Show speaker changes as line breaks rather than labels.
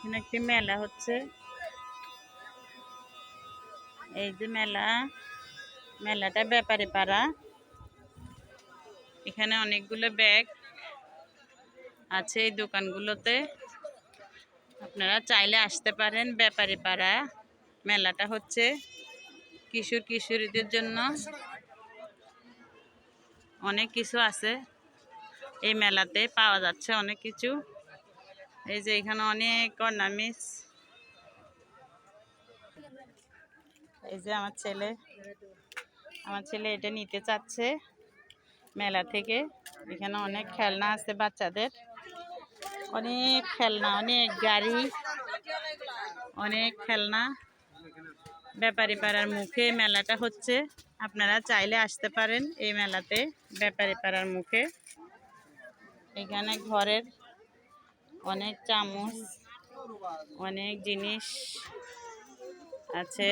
এখানে একটি মেলা হচ্ছে। এই যে মেলাটা ব্যাপারী পাড়া। এখানে অনেকগুলো ব্যাগ আছে এই দোকানগুলোতে। আপনারা চাইলে আসতে পারেন। ব্যাপারী পাড়া মেলাটা হচ্ছে কিশোর কিশোরীদের জন্য। অনেক কিছু আছে এই মেলাতে, পাওয়া যাচ্ছে অনেক কিছু। এই যে এখানে অনেক অর্নামেন্টস। এই যে আমার ছেলে এটা নিতে চাচ্ছে মেলা থেকে। এখানে অনেক খেলনা আছে বাচ্চাদের, অনেক খেলনা, অনেক গাড়ি, অনেক খেলনা। ব্যাপারী পাড়ার মুখে মেলাটা হচ্ছে। আপনারা চাইলে আসতে পারেন এই মেলাতে, ব্যাপারী পাড়ার মুখে। এখানে ঘরের অনেক চামচ, অনেক জিনিস আছে।